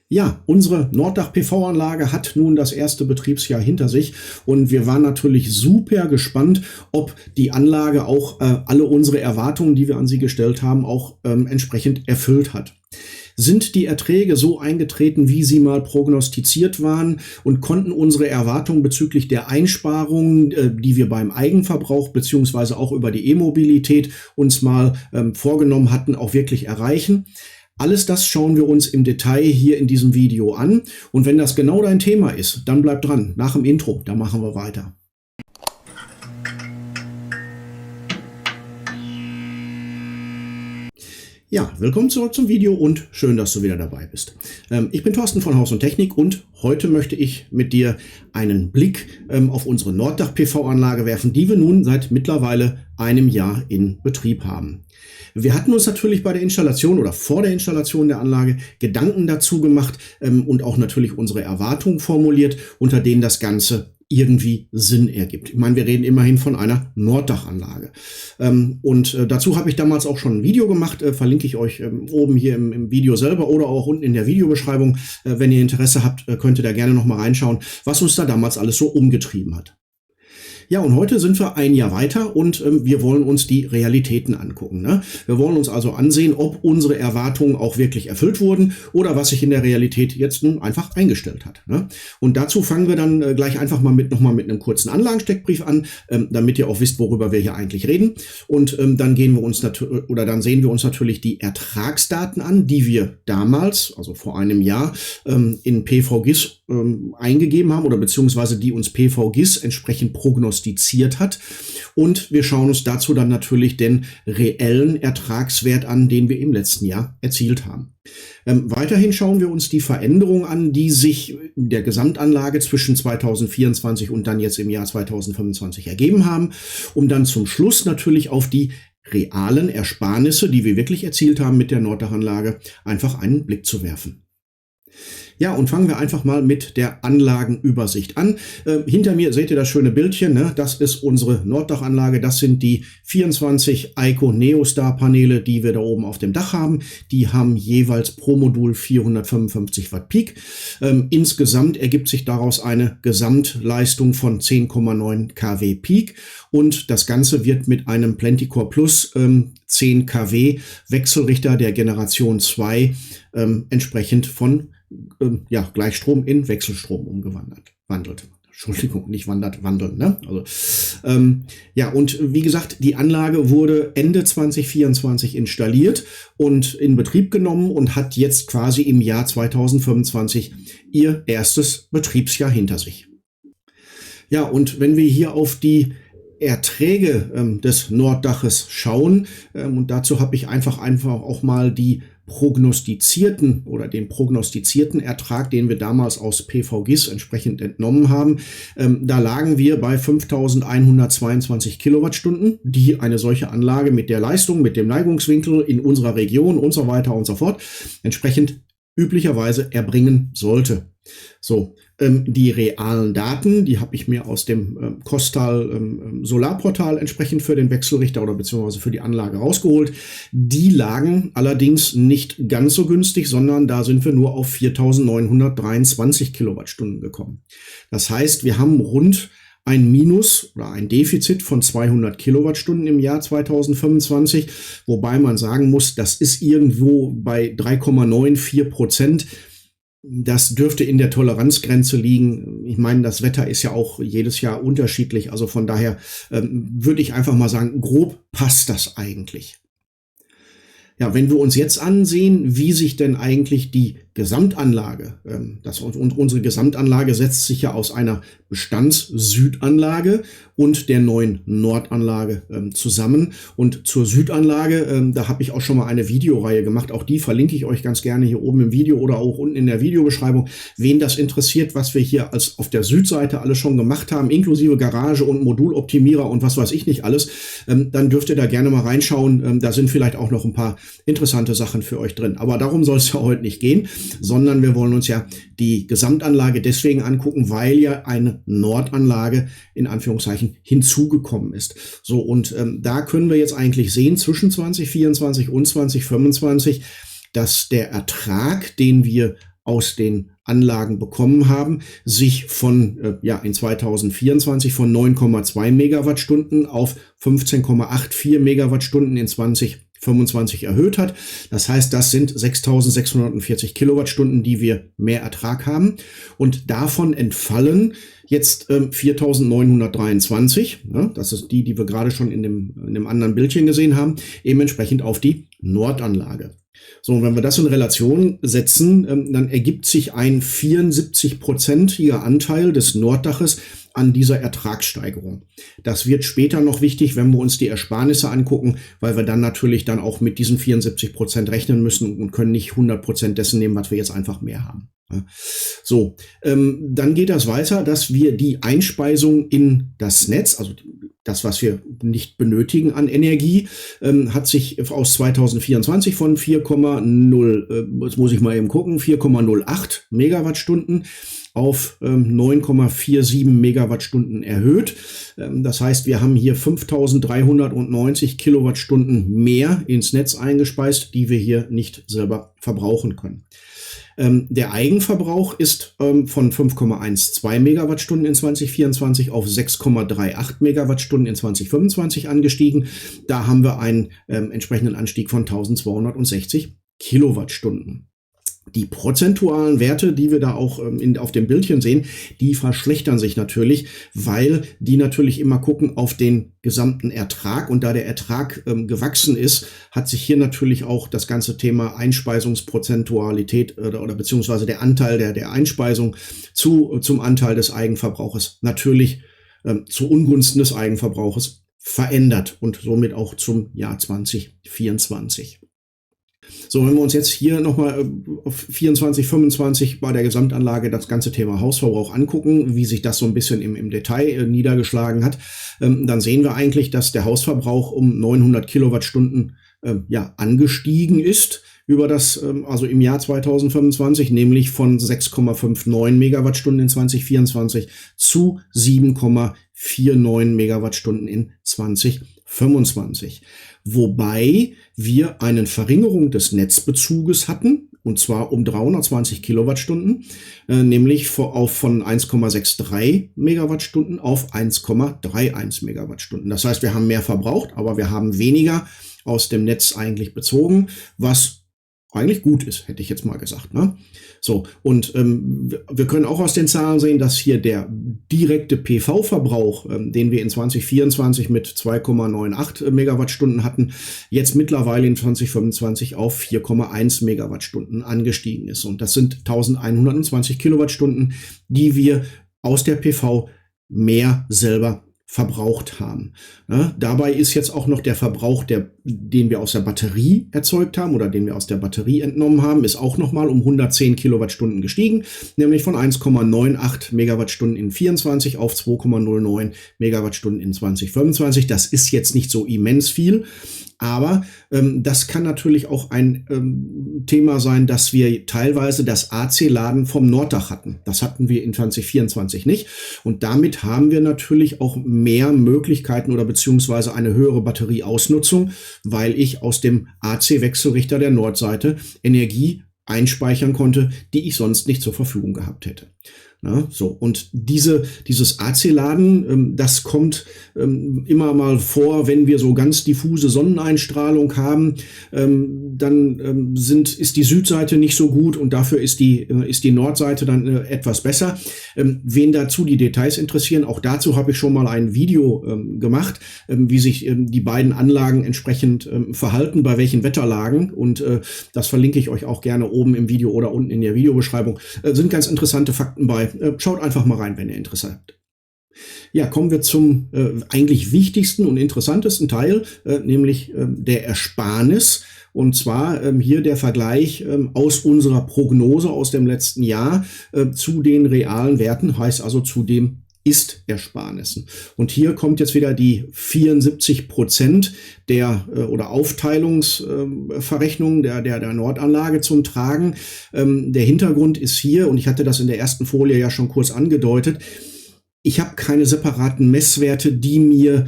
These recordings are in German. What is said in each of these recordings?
Ja, unsere Norddach-PV-Anlage hat nun das erste Betriebsjahr hinter sich und wir waren natürlich super gespannt, ob die Anlage auch alle unsere Erwartungen, die wir an sie gestellt haben, auch entsprechend erfüllt hat. Sind die Erträge so eingetreten, wie sie mal prognostiziert waren, und konnten unsere Erwartungen bezüglich der Einsparungen, die wir beim Eigenverbrauch beziehungsweise auch über die E-Mobilität uns mal vorgenommen hatten, auch wirklich erreichen? Alles das schauen wir uns im Detail hier in diesem Video an. Und wenn das genau dein Thema ist, dann bleib dran. Nach dem Intro, da machen wir weiter. Ja, willkommen zurück zum Video und schön, dass du wieder dabei bist. Ich bin Thorsten von Haus & Technik und heute möchte ich mit dir einen Blick auf unsere Norddach-PV-Anlage werfen, die wir nun seit mittlerweile einem Jahr in Betrieb haben. Wir hatten uns natürlich bei der Installation oder vor der Installation der Anlage Gedanken dazu gemacht und auch natürlich unsere Erwartungen formuliert, unter denen das Ganze irgendwie Sinn ergibt. Ich meine, wir reden immerhin von einer Norddachanlage. Dazu habe ich damals auch schon ein Video gemacht, verlinke ich euch oben hier im Video selber oder auch unten in der Videobeschreibung. Wenn ihr Interesse habt, könnt ihr da gerne noch mal reinschauen, was uns da damals alles so umgetrieben hat. Ja, und heute sind wir ein Jahr weiter und wir wollen uns die Realitäten angucken, ne? Wir wollen uns also ansehen, ob unsere Erwartungen auch wirklich erfüllt wurden oder was sich in der Realität jetzt nun einfach eingestellt hat, ne? Und dazu fangen wir dann gleich einfach mal mit einem kurzen Anlagensteckbrief an, damit ihr auch wisst, worüber wir hier eigentlich reden. Und dann dann sehen wir uns natürlich die Ertragsdaten an, die wir damals, also vor einem Jahr, in PVGIS eingegeben haben oder beziehungsweise die uns PVGIS entsprechend prognostiziert hat. Und wir schauen uns dazu dann natürlich den reellen Ertragswert an, den wir im letzten Jahr erzielt haben. Weiterhin schauen wir uns die Veränderungen an, die sich in der Gesamtanlage zwischen 2024 und dann jetzt im Jahr 2025 ergeben haben, um dann zum Schluss natürlich auf die realen Ersparnisse, die wir wirklich erzielt haben mit der Norddachanlage, einfach einen Blick zu werfen. Ja, und fangen wir einfach mal mit der Anlagenübersicht an. Hinter mir seht ihr das schöne Bildchen, ne? Das ist unsere Norddachanlage. Das sind die 24 Eiko Neostar Paneele, die wir da oben auf dem Dach haben. Die haben jeweils pro Modul 455 Watt Peak. Insgesamt ergibt sich daraus eine Gesamtleistung von 10,9 kW Peak. Und das Ganze wird mit einem Plenticore Plus 10 kW Wechselrichter der Generation 2 entsprechend von Gleichstrom in Wechselstrom wandelt. Entschuldigung, nicht wandeln, ne? Also, und wie gesagt, die Anlage wurde Ende 2024 installiert und in Betrieb genommen und hat jetzt quasi im Jahr 2025 ihr erstes Betriebsjahr hinter sich. Ja, und wenn wir hier auf die Erträge des Norddaches schauen, und dazu habe ich einfach auch mal den prognostizierten Ertrag, den wir damals aus PVGIS entsprechend entnommen haben. Da lagen wir bei 5.122 Kilowattstunden, die eine solche Anlage mit der Leistung, mit dem Neigungswinkel in unserer Region und so weiter und so fort entsprechend üblicherweise erbringen sollte. So, die realen Daten, die habe ich mir aus dem Kostal Solarportal entsprechend für den Wechselrichter oder beziehungsweise für die Anlage rausgeholt. Die lagen allerdings nicht ganz so günstig, sondern da sind wir nur auf 4.923 Kilowattstunden gekommen. Das heißt, wir haben rund ein Minus oder ein Defizit von 200 Kilowattstunden im Jahr 2025, wobei man sagen muss, das ist irgendwo bei 3,94%. Das dürfte in der Toleranzgrenze liegen. Ich meine, das Wetter ist ja auch jedes Jahr unterschiedlich. Also von daher würde ich einfach mal sagen, grob passt das eigentlich. Ja, wenn wir uns jetzt ansehen, wie sich denn eigentlich die Gesamtanlage, unsere Gesamtanlage setzt sich ja aus einer Bestands-Südanlage und der neuen Nordanlage zusammen. Und zur Südanlage, da habe ich auch schon mal eine Videoreihe gemacht. Auch die verlinke ich euch ganz gerne hier oben im Video oder auch unten in der Videobeschreibung. Wen das interessiert, was wir hier auf der Südseite alles schon gemacht haben, inklusive Garage und Moduloptimierer und was weiß ich nicht alles, dann dürft ihr da gerne mal reinschauen. Da sind vielleicht auch noch ein paar interessante Sachen für euch drin. Aber darum soll es ja heute nicht gehen, sondern wir wollen uns ja die Gesamtanlage deswegen angucken, weil ja eine Nordanlage in Anführungszeichen hinzugekommen ist. So, und da können wir jetzt eigentlich sehen, zwischen 2024 und 2025, dass der Ertrag, den wir aus den Anlagen bekommen haben, sich von in 2024 von 9,2 Megawattstunden auf 15,84 Megawattstunden in 2025 erhöht hat. Das heißt, das sind 6.640 Kilowattstunden, die wir mehr Ertrag haben. Und davon entfallen jetzt 4.923, das ist die wir gerade schon in dem anderen Bildchen gesehen haben, eben entsprechend auf die Nordanlage. So, und wenn wir das in Relation setzen, dann ergibt sich ein 74-prozentiger Anteil des Norddaches an dieser Ertragssteigerung. Das wird später noch wichtig, wenn wir uns die Ersparnisse angucken, weil wir dann natürlich dann auch mit diesen 74% rechnen müssen und können nicht 100% dessen nehmen, was wir jetzt einfach mehr haben. So, dann geht das weiter, dass wir die Einspeisung in das Netz, also das, was wir nicht benötigen an Energie, hat sich aus 2024 von 4,0, jetzt muss ich mal eben gucken, 4,08 Megawattstunden auf 9,47 Megawattstunden erhöht. Das heißt, wir haben hier 5.390 Kilowattstunden mehr ins Netz eingespeist, die wir hier nicht selber verbrauchen können. Der Eigenverbrauch ist von 5,12 Megawattstunden in 2024 auf 6,38 Megawattstunden in 2025 angestiegen. Da haben wir einen entsprechenden Anstieg von 1.260 Kilowattstunden. Die prozentualen Werte, die wir da auch auf dem Bildchen sehen, die verschlechtern sich natürlich, weil die natürlich immer gucken auf den gesamten Ertrag. Und da der Ertrag gewachsen ist, hat sich hier natürlich auch das ganze Thema Einspeisungsprozentualität oder beziehungsweise der Anteil der Einspeisung zum Anteil des Eigenverbrauches natürlich zu Ungunsten des Eigenverbrauches verändert und somit auch zum Jahr 2024. So, wenn wir uns jetzt hier nochmal auf 24, 25 bei der Gesamtanlage das ganze Thema Hausverbrauch angucken, wie sich das so ein bisschen im Detail niedergeschlagen hat, dann sehen wir eigentlich, dass der Hausverbrauch um 900 Kilowattstunden angestiegen ist über das, also im Jahr 2025, nämlich von 6,59 Megawattstunden in 2024 zu 7,49 Megawattstunden in 2025. Wobei wir eine Verringerung des Netzbezuges hatten, und zwar um 320 Kilowattstunden, nämlich von 1,63 Megawattstunden auf 1,31 Megawattstunden. Das heißt, wir haben mehr verbraucht, aber wir haben weniger aus dem Netz eigentlich bezogen, was eigentlich gut ist, hätte ich jetzt mal gesagt, ne? So, und wir können auch aus den Zahlen sehen, dass hier der direkte PV-Verbrauch, den wir in 2024 mit 2,98 Megawattstunden hatten, jetzt mittlerweile in 2025 auf 4,1 Megawattstunden angestiegen ist. Und das sind 1120 Kilowattstunden, die wir aus der PV mehr selber verbraucht haben. Ja, dabei ist jetzt auch noch der Verbrauch, den wir aus der Batterie erzeugt haben oder den wir aus der Batterie entnommen haben, ist auch nochmal um 110 Kilowattstunden gestiegen, nämlich von 1,98 Megawattstunden in 24 auf 2,09 Megawattstunden in 2025. Das ist jetzt nicht so immens viel, aber das kann natürlich auch ein Thema sein, dass wir teilweise das AC-Laden vom Norddach hatten. Das hatten wir in 2024 nicht. Und damit haben wir natürlich auch mehr Möglichkeiten oder beziehungsweise eine höhere Batterieausnutzung, weil ich aus dem AC-Wechselrichter der Nordseite Energie einspeichern konnte, die ich sonst nicht zur Verfügung gehabt hätte. Na, so, und dieses AC-Laden, das kommt immer mal vor, wenn wir so ganz diffuse Sonneneinstrahlung haben, dann ist die Südseite nicht so gut und dafür ist die Nordseite dann etwas besser. Wen dazu die Details interessieren, auch dazu habe ich schon mal ein Video gemacht, wie sich die beiden Anlagen entsprechend verhalten, bei welchen Wetterlagen, und das verlinke ich euch auch gerne oben im Video oder unten in der Videobeschreibung. Sind ganz interessante Fakten bei. Schaut einfach mal rein, wenn ihr Interesse habt. Ja, kommen wir zum eigentlich wichtigsten und interessantesten Teil, nämlich der Ersparnis. Und zwar hier der Vergleich aus unserer Prognose aus dem letzten Jahr zu den realen Werten, heißt also zu dem Ist-Ersparnissen. Und hier kommt jetzt wieder die 74% oder Aufteilungsverrechnung der Nordanlage zum Tragen. Der Hintergrund ist hier, und ich hatte das in der ersten Folie ja schon kurz angedeutet, ich habe keine separaten Messwerte, die mir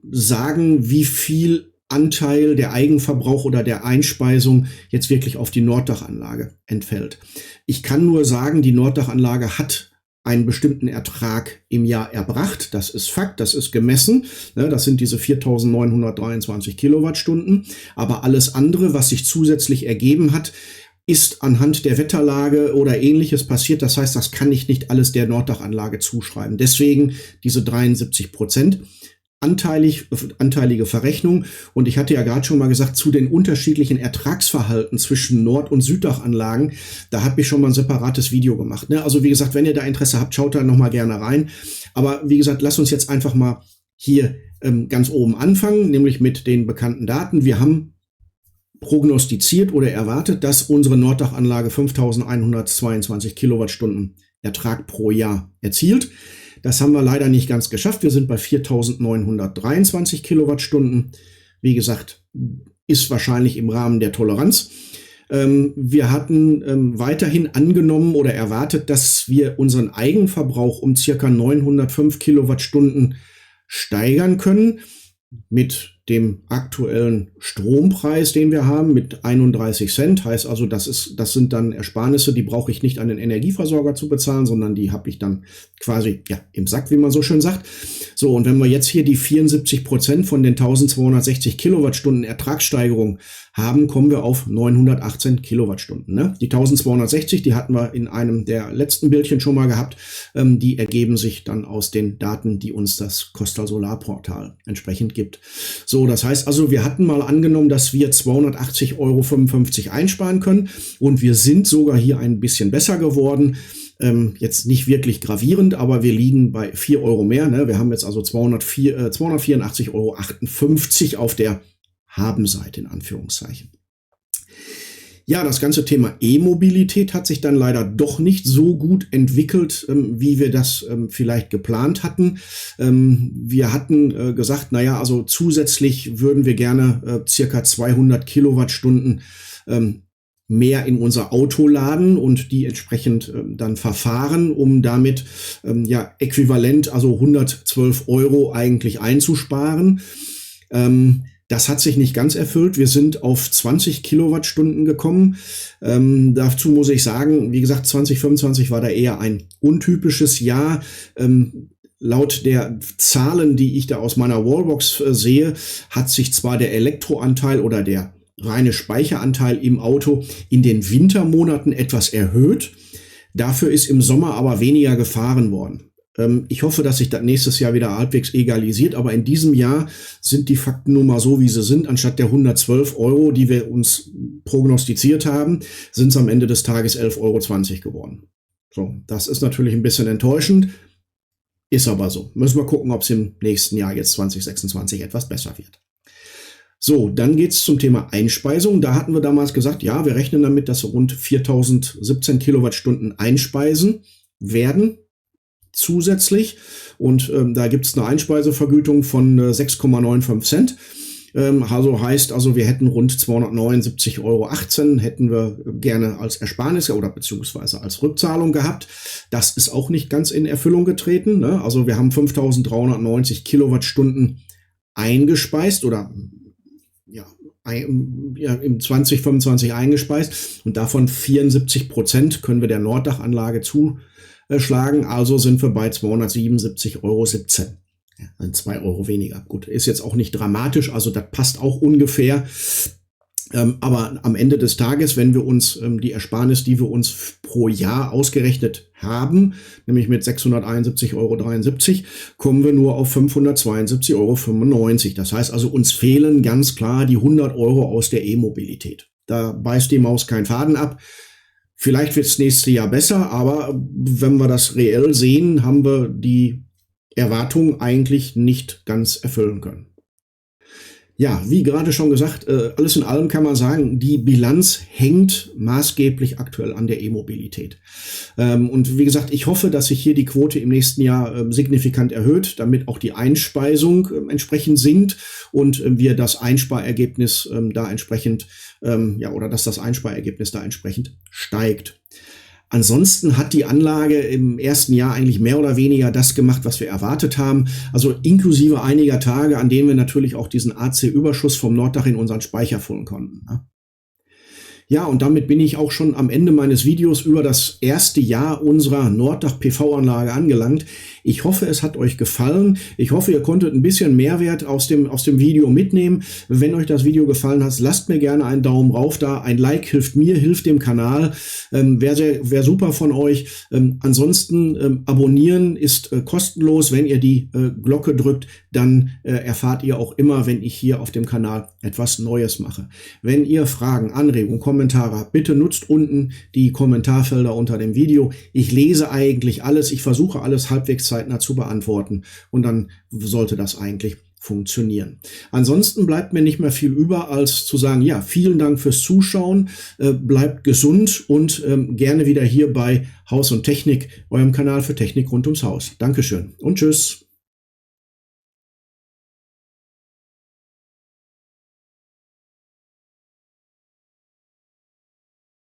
sagen, wie viel Anteil der Eigenverbrauch oder der Einspeisung jetzt wirklich auf die Norddachanlage entfällt. Ich kann nur sagen, die Norddachanlage hat einen bestimmten Ertrag im Jahr erbracht. Das ist Fakt, das ist gemessen. Das sind diese 4.923 Kilowattstunden. Aber alles andere, was sich zusätzlich ergeben hat, ist anhand der Wetterlage oder Ähnliches passiert. Das heißt, das kann ich nicht alles der Norddachanlage zuschreiben. Deswegen diese 73%. Anteilige Verrechnung. Und ich hatte ja gerade schon mal gesagt, zu den unterschiedlichen Ertragsverhalten zwischen Nord- und Süddachanlagen, da habe ich schon mal ein separates Video gemacht. Also wie gesagt, wenn ihr da Interesse habt, schaut da nochmal gerne rein. Aber wie gesagt, lasst uns jetzt einfach mal hier ganz oben anfangen, nämlich mit den bekannten Daten. Wir haben prognostiziert oder erwartet, dass unsere Norddachanlage 5.122 Kilowattstunden Ertrag pro Jahr erzielt. Das haben wir leider nicht ganz geschafft. Wir sind bei 4.923 Kilowattstunden. Wie gesagt, ist wahrscheinlich im Rahmen der Toleranz. Wir hatten weiterhin angenommen oder erwartet, dass wir unseren Eigenverbrauch um circa 905 Kilowattstunden steigern können. Mit dem aktuellen Strompreis, den wir haben, mit 31 Cent. Heißt also, das sind dann Ersparnisse, die brauche ich nicht an den Energieversorger zu bezahlen, sondern die habe ich dann quasi im Sack, wie man so schön sagt. So, und wenn wir jetzt hier die 74% von den 1260 Kilowattstunden Ertragssteigerung haben, kommen wir auf 918 Kilowattstunden. Die 1260, die hatten wir in einem der letzten Bildchen schon mal gehabt. Die ergeben sich dann aus den Daten, die uns das Costa Solar Portal entsprechend gibt. So, das heißt also, wir hatten mal angenommen, dass wir 280,55 € einsparen können und wir sind sogar hier ein bisschen besser geworden. Jetzt nicht wirklich gravierend, aber wir liegen bei 4 € mehr. Wir haben jetzt also 284,58 € auf der Habenseite in Anführungszeichen. Ja, das ganze Thema E-Mobilität hat sich dann leider doch nicht so gut entwickelt, wie wir das vielleicht geplant hatten. Wir hatten gesagt, naja, also zusätzlich würden wir gerne circa 200 Kilowattstunden mehr in unser Auto laden und die entsprechend dann verfahren, um damit äquivalent, also 112 € eigentlich einzusparen. Das hat sich nicht ganz erfüllt. Wir sind auf 20 Kilowattstunden gekommen. Dazu muss ich sagen, wie gesagt, 2025 war da eher ein untypisches Jahr. Laut der Zahlen, die ich da aus meiner Wallbox sehe, hat sich zwar der Elektroanteil oder der reine Speicheranteil im Auto in den Wintermonaten etwas erhöht. Dafür ist im Sommer aber weniger gefahren worden. Ich hoffe, dass sich das nächstes Jahr wieder halbwegs egalisiert, aber in diesem Jahr sind die Fakten nun mal so, wie sie sind. Anstatt der 112 €, die wir uns prognostiziert haben, sind es am Ende des Tages 11,20 € geworden. So, das ist natürlich ein bisschen enttäuschend, ist aber so. Müssen wir gucken, ob es im nächsten Jahr, jetzt 2026, etwas besser wird. So, dann geht's zum Thema Einspeisung. Da hatten wir damals gesagt, ja, wir rechnen damit, dass wir rund 4.017 Kilowattstunden einspeisen werden. Zusätzlich und da gibt es eine Einspeisevergütung von 6,95 Cent. Also heißt, wir hätten rund 279,18 € hätten wir gerne als Ersparnis oder beziehungsweise als Rückzahlung gehabt. Das ist auch nicht ganz in Erfüllung getreten. Also wir haben 5.390 Kilowattstunden eingespeist oder im 2025 eingespeist und davon 74% können wir der Norddachanlage zuschlagen, also sind wir bei 277,17 €. Ja, 2 € weniger. Gut, ist jetzt auch nicht dramatisch, also das passt auch ungefähr. Aber am Ende des Tages, wenn wir uns die Ersparnis, die wir uns pro Jahr ausgerechnet haben, nämlich mit 671,73 €, kommen wir nur auf 572,95 €. Das heißt also, uns fehlen ganz klar die 100 € aus der E-Mobilität. Da beißt die Maus keinen Faden ab. Vielleicht wird es nächstes Jahr besser, aber wenn wir das reell sehen, haben wir die Erwartung eigentlich nicht ganz erfüllen können. Ja, wie gerade schon gesagt, alles in allem kann man sagen, die Bilanz hängt maßgeblich aktuell an der E-Mobilität. Und wie gesagt, ich hoffe, dass sich hier die Quote im nächsten Jahr signifikant erhöht, damit auch die Einspeisung entsprechend sinkt und wir das Einsparergebnis da entsprechend, oder dass das Einsparergebnis da entsprechend steigt. Ansonsten hat die Anlage im ersten Jahr eigentlich mehr oder weniger das gemacht, was wir erwartet haben. Also inklusive einiger Tage, an denen wir natürlich auch diesen AC-Überschuss vom Norddach in unseren Speicher füllen konnten. Ja, und damit bin ich auch schon am Ende meines Videos über das erste Jahr unserer Norddach-PV-Anlage angelangt. Ich hoffe, es hat euch gefallen. Ich hoffe, ihr konntet ein bisschen Mehrwert aus dem Video mitnehmen. Wenn euch das Video gefallen hat, lasst mir gerne einen Daumen rauf da. Ein Like hilft mir, hilft dem Kanal. Wäre super von euch. Ansonsten abonnieren ist kostenlos. Wenn ihr die Glocke drückt, dann erfahrt ihr auch immer, wenn ich hier auf dem Kanal etwas Neues mache. Wenn ihr Fragen, Anregungen, Kommentare habt, bitte nutzt unten die Kommentarfelder unter dem Video. Ich lese eigentlich alles. Ich versuche alles halbwegs zeitnah zu beantworten und dann sollte das eigentlich funktionieren. Ansonsten bleibt mir nicht mehr viel über, als zu sagen, ja, vielen Dank fürs Zuschauen, bleibt gesund und gerne wieder hier bei Haus und Technik, eurem Kanal für Technik rund ums Haus. Dankeschön und tschüss.